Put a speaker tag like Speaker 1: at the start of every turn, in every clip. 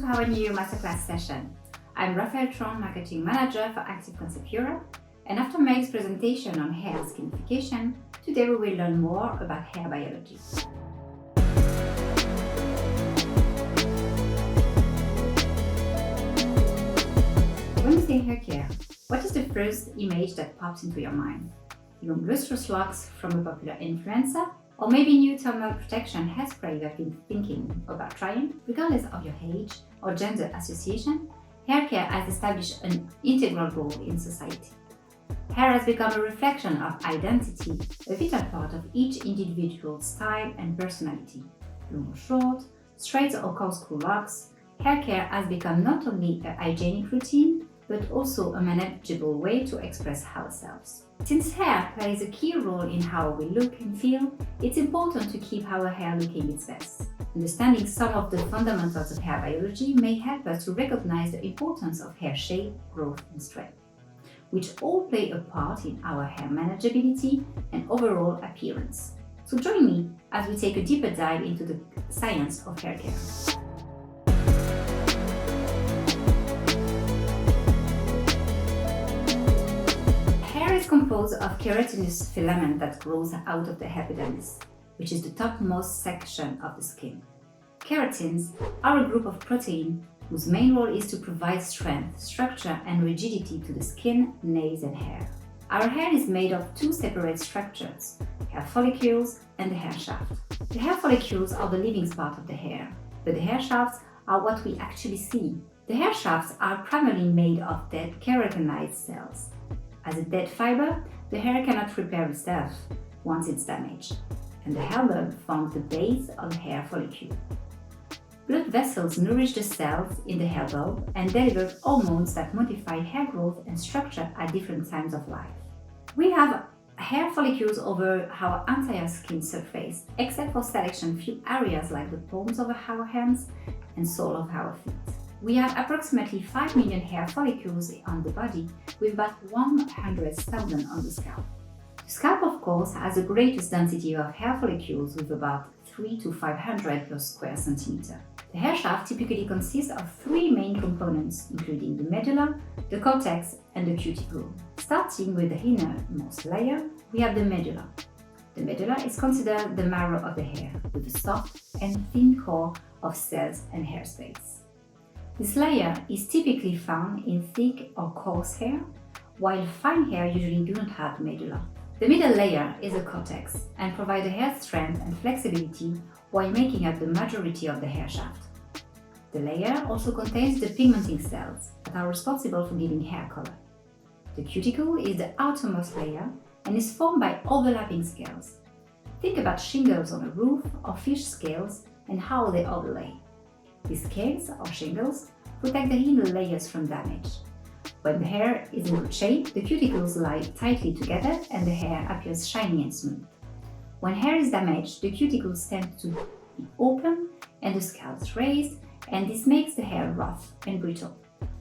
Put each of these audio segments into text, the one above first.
Speaker 1: to our new masterclass session. I'm Raphael Tron, Marketing Manager for Active Concepts Europe, and after Meg's presentation on hair skinification, today we will learn more about hair biology. When we say hair care, what is the first image that pops into your mind? Long lustrous locks from a popular influencer? Or maybe new thermal protection hairspray you have been thinking about trying? Regardless of your age or gender association, hair care has established an integral role in society. Hair has become a reflection of identity, a vital part of each individual's style and personality. Long or short, straight or corkscrew locks, hair care has become not only a hygienic routine, but also a manageable way to express ourselves. Since hair plays a key role in how we look and feel, it's important to keep our hair looking its best. Understanding some of the fundamentals of hair biology may help us to recognize the importance of hair shape, growth, and strength, which all play a part in our hair manageability and overall appearance. So join me as we take a deeper dive into the science of hair care. Composed of keratinous filament that grows out of the epidermis, which is the topmost section of the skin. Keratins are a group of proteins whose main role is to provide strength, structure, and rigidity to the skin, nails, and hair. Our hair is made of two separate structures, hair follicles and the hair shaft. The hair follicles are the living part of the hair, but the hair shafts are what we actually see. The hair shafts are primarily made of dead keratinized cells. As a dead fiber, the hair cannot repair itself once it's damaged, and the hair bulb forms the base of the hair follicle. Blood vessels nourish the cells in the hair bulb and deliver hormones that modify hair growth and structure at different times of life. We have hair follicles over our entire skin surface, except for selection few areas like the palms of our hands and sole of our feet. We have approximately 5 million hair follicles on the body, with about 100,000 on the scalp. The scalp, of course, has the greatest density of hair follicles, with about 3 to 500 per square centimeter. The hair shaft typically consists of three main components, including the medulla, the cortex, and the cuticle. Starting with the innermost layer, we have the medulla. The medulla is considered the marrow of the hair, with a soft and thin core of cells and hair space. This layer is typically found in thick or coarse hair, while fine hair usually do not have medulla. The middle layer is the cortex and provides the hair strength and flexibility while making up the majority of the hair shaft. The layer also contains the pigmenting cells that are responsible for giving hair color. The cuticle is the outermost layer and is formed by overlapping scales. Think about shingles on a roof or fish scales and how they overlay. These scales, or shingles, protect the inner layers from damage. When the hair is in good shape, the cuticles lie tightly together and the hair appears shiny and smooth. When hair is damaged, the cuticles tend to be open and the scalps raised, and this makes the hair rough and brittle.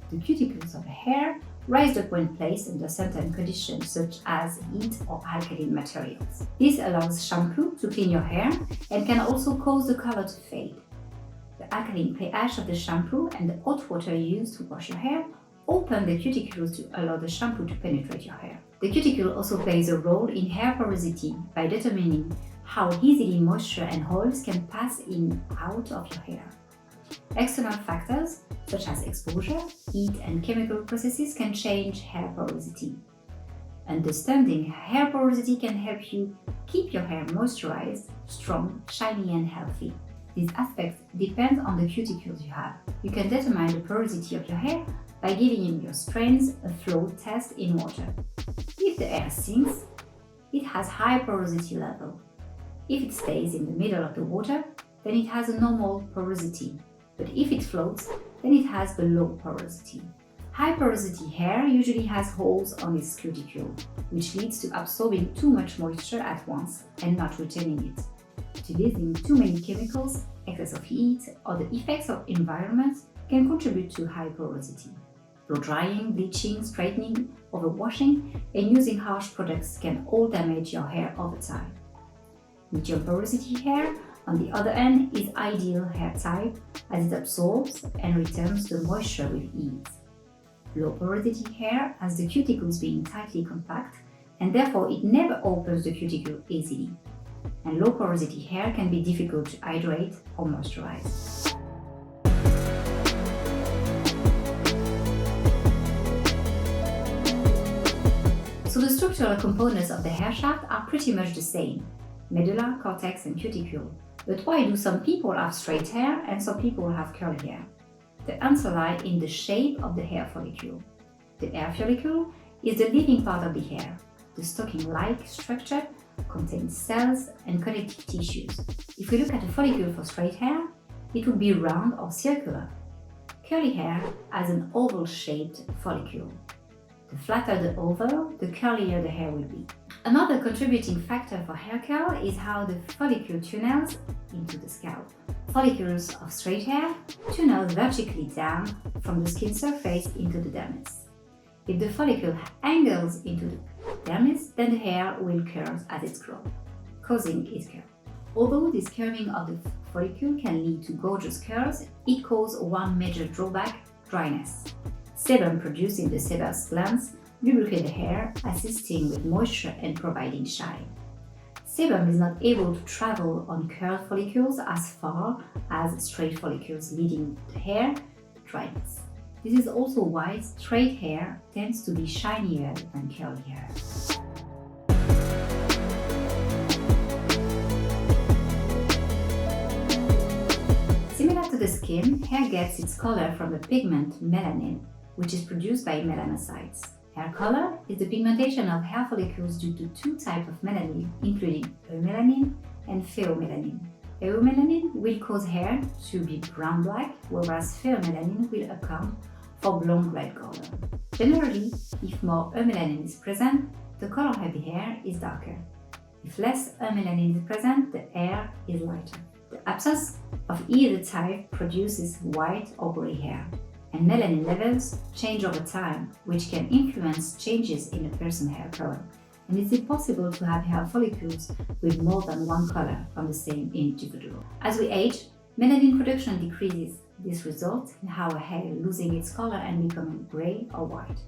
Speaker 1: The cuticles of the hair rise up when placed under certain conditions such as heat or alkaline materials. This allows shampoo to clean your hair and can also cause the color to fade. The alkaline pH of the shampoo and the hot water used to wash your hair open the cuticles to allow the shampoo to penetrate your hair. The cuticle also plays a role in hair porosity by determining how easily moisture and oils can pass in and out of your hair. External factors such as exposure, heat, and chemical processes can change hair porosity. Understanding hair porosity can help you keep your hair moisturized, strong, shiny, and healthy. These aspects depend on the cuticles you have. You can determine the porosity of your hair by giving your strands a flow test in water. If the hair sinks, it has high porosity level. If it stays in the middle of the water, then it has a normal porosity. But if it floats, then it has the low porosity. High porosity hair usually has holes on its cuticle, which leads to absorbing too much moisture at once and not retaining it. Utilizing too many chemicals, excess of heat, or the effects of environments can contribute to high porosity. Blow drying, bleaching, straightening, overwashing, and using harsh products can all damage your hair over time. Medium porosity hair On the other hand, is ideal hair type as it absorbs and returns the moisture with ease. Low porosity hair has the cuticles being tightly compact and therefore it never opens the cuticle easily. And low porosity hair can be difficult to hydrate or moisturize. So the structural components of the hair shaft are pretty much the same: medulla, cortex and cuticle. But why do some people have straight hair and some people have curly hair? The answer lies in the shape of the hair follicle. The hair follicle is the living part of the hair. The stocking-like structure contains cells and connective tissues. If we look at a follicle for straight hair, it would be round or circular. Curly hair has an oval-shaped follicle. The flatter the oval, the curlier the hair will be. Another contributing factor for hair curl is how the follicle tunnels into the scalp. Follicles of straight hair tunnel vertically down from the skin surface into the dermis. If the follicle angles into the dermis, then the hair will curl as it grows, causing its curl. Although this curving of the follicle can lead to gorgeous curls, it causes one major drawback: dryness. Sebum produced in the sebaceous glands lubricate the hair, assisting with moisture and providing shine. Sebum is not able to travel on curled follicles as far as straight follicles, leading the hair to dryness. This is also why straight hair tends to be shinier than curly hair. Similar to the skin, hair gets its color from the pigment melanin, which is produced by melanocytes. Hair color is the pigmentation of hair follicles due to two types of melanin, including eumelanin and pheomelanin. Eumelanin will cause hair to be brown-black, whereas pheomelanin will account for blonde-red color. Generally, if more eumelanin is present, the color of the hair is darker. If less eumelanin is present, the hair is lighter. The absence of either type produces white or gray hair, and melanin levels change over time, which can influence changes in a person's hair color. And it's impossible to have hair follicles with more than one color from the same individual. As we age, melanin production decreases. This results in our hair losing its color and becoming gray or white.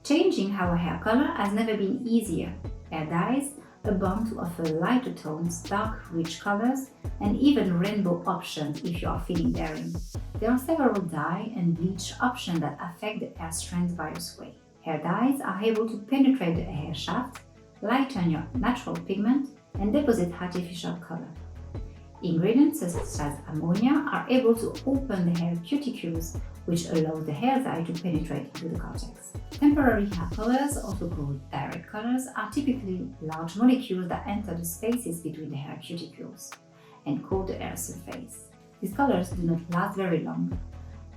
Speaker 1: Changing our hair color has never been easier. Hair dyes abound to offer lighter tones, dark, rich colors, and even rainbow options if you are feeling daring. There are several dye and bleach options that affect the hair strands various ways. Hair dyes are able to penetrate the hair shaft, lighten your natural pigment, and deposit artificial color. Ingredients such as ammonia are able to open the hair cuticles, which allows the hair dye to penetrate into the cortex. Temporary hair colors, also called direct colors, are typically large molecules that enter the spaces between the hair cuticles and coat the hair surface. These colors do not last very long,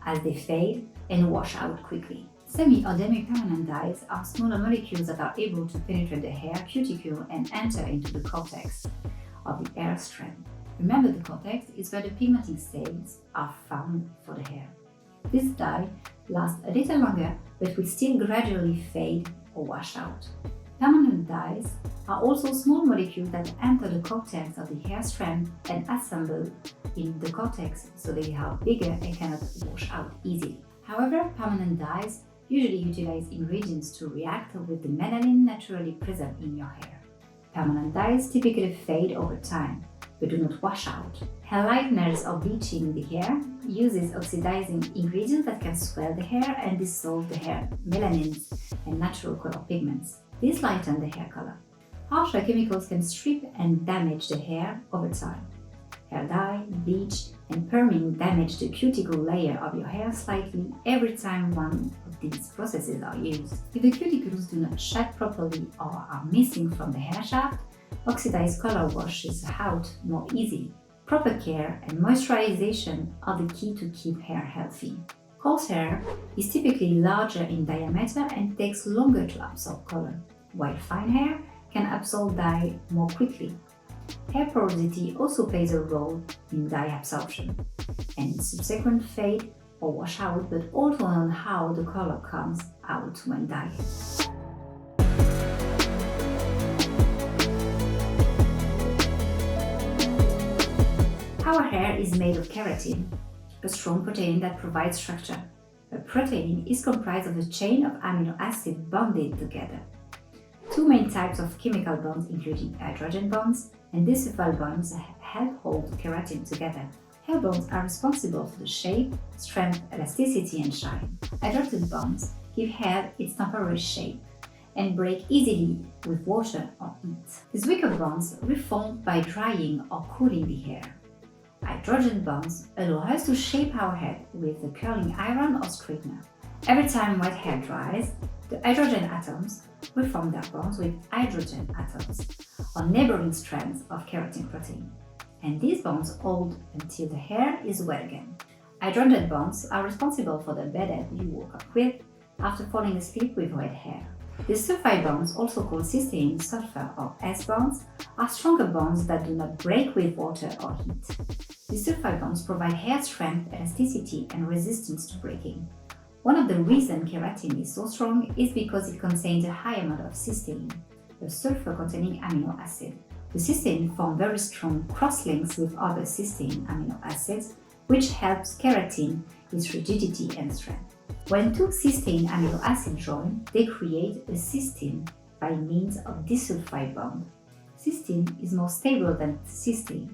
Speaker 1: as they fade and wash out quickly. Semi or demi-permanent dyes are smaller molecules that are able to penetrate the hair cuticle and enter into the cortex of the hair strand. Remember, the cortex is where the pigmenting cells are found for the hair. This dye lasts a little longer but will still gradually fade or wash out. Permanent dyes are also small molecules that enter the cortex of the hair strand and assemble in the cortex, so they are bigger and cannot wash out easily. However, permanent dyes usually utilize ingredients to react with the melanin naturally present in your hair. Permanent dyes typically fade over time, but do not wash out. Hair lighteners or bleaching the hair uses oxidizing ingredients that can swell the hair and dissolve the hair melanins and natural color pigments. These lighten the hair color. Harsher chemicals can strip and damage the hair over time. Hair dye, bleach, and perming damage the cuticle layer of your hair slightly every time one of these processes are used. If the cuticles do not shed properly or are missing from the hair shaft, oxidized color washes out more easily. Proper care and moisturization are the key to keep hair healthy. Coarse hair is typically larger in diameter and takes longer to absorb color, while fine hair can absorb dye more quickly. Hair porosity also plays a role in dye absorption and subsequent fade or wash out, but also on how the color comes out when dyed. hair is made of keratin, a strong protein that provides structure. A protein is comprised of a chain of amino acids bonded together. Two main types of chemical bonds, including hydrogen bonds and disulfide bonds, help hold keratin together. Hair bonds are responsible for the shape, strength, elasticity, and shine. Hydrogen bonds give hair its temporary shape and break easily with water or heat. These weaker bonds reform by drying or cooling the hair. Hydrogen bonds allow us to shape our head with a curling iron or straightener. Every time wet hair dries, the hydrogen atoms reform their bonds with hydrogen atoms or neighboring strands of keratin protein. And these bonds hold until the hair is wet again. Hydrogen bonds are responsible for the bed you woke up with after falling asleep with wet hair. The sulfide bonds, also called cysteine, sulfur, or S bonds, are stronger bonds that do not break with water or heat. The sulfide bonds provide hair strength, elasticity, and resistance to breaking. One of the reasons keratin is so strong is because it contains a high amount of cysteine, a sulfur-containing amino acid. The cysteine form very strong cross-links with other cysteine amino acids, which helps keratin its rigidity and strength. When two cysteine amino acids join, they create a cysteine by means of disulfide bond. Cysteine is more stable than cysteine.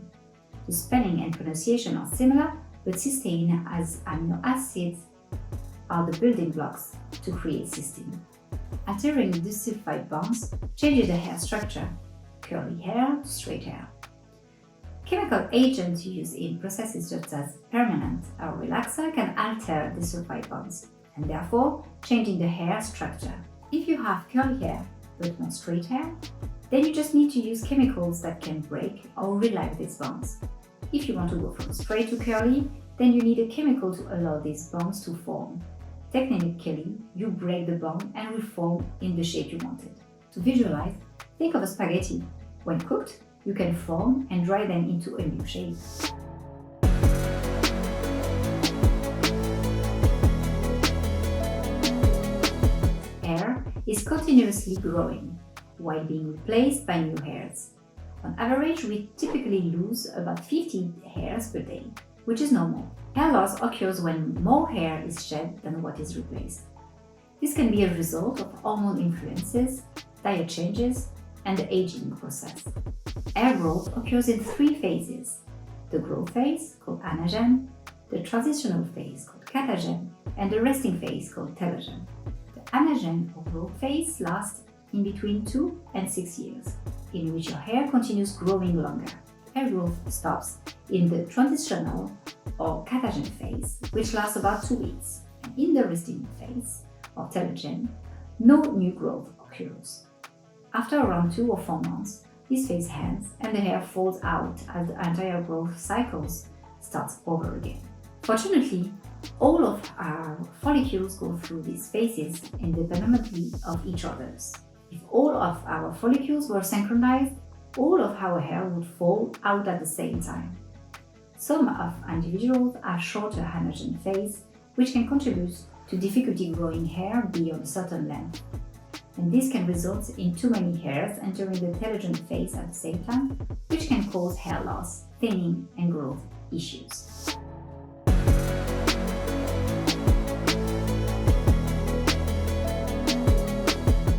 Speaker 1: The spelling and pronunciation are similar, but cysteine as amino acids are the building blocks to create cysteine. Altering disulfide bonds changes the hair structure, curly hair to straight hair. Chemical agents used in processes such as permanent or relaxer can alter disulfide bonds, and therefore changing the hair structure. If you have curly hair but not straight hair, then you just need to use chemicals that can break or relax these bonds. If you want to go from straight to curly, then you need a chemical to allow these bonds to form. Technically, you break the bond and reform in the shape you wanted. To visualize, think of a spaghetti. When cooked, you can form and dry them into a new shape. Hair is continuously growing while being replaced by new hairs. On average, we typically lose about 50 hairs per day, which is normal. Hair loss occurs when more hair is shed than what is replaced. This can be a result of hormone influences, diet changes, and the aging process. Hair growth occurs in three phases: the growth phase, called anagen, the transitional phase, called catagen, and the resting phase, called telogen. The anagen or growth phase lasts in between 2 and 6 years, in which your hair continues growing longer. Hair growth stops in the transitional or catagen phase, which lasts about 2 weeks. And in the resting phase, or telogen, no new growth occurs. After around 2 or 4 months, this phase ends and the hair falls out as the entire growth cycles starts over again. Fortunately, all of our follicles go through these phases independently of each other's. If all of our follicles were synchronized, all of our hair would fall out at the same time. Some of individuals have shorter anagen phase, which can contribute to difficulty growing hair beyond a certain length. And this can result in too many hairs entering the telogen phase at the same time, which can cause hair loss, thinning, and growth issues.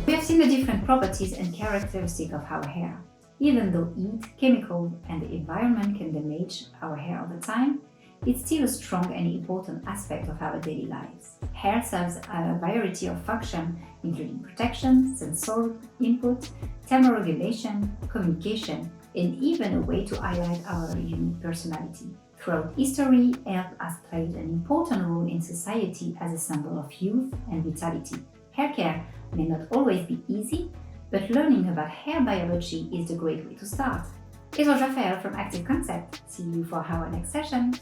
Speaker 1: We have seen the different properties and characteristics of our hair. Even though heat, chemicals, and the environment can damage our hair over time, it's still a strong and important aspect of our daily lives. Hair serves a variety of functions, including protection, sensory input, thermoregulation, communication, and even a way to highlight our unique personality. Throughout history, hair has played an important role in society as a symbol of youth and vitality. Hair care may not always be easy, but learning about hair biology is the great way to start. It was Raphael from Active Concepts. See you for our next session.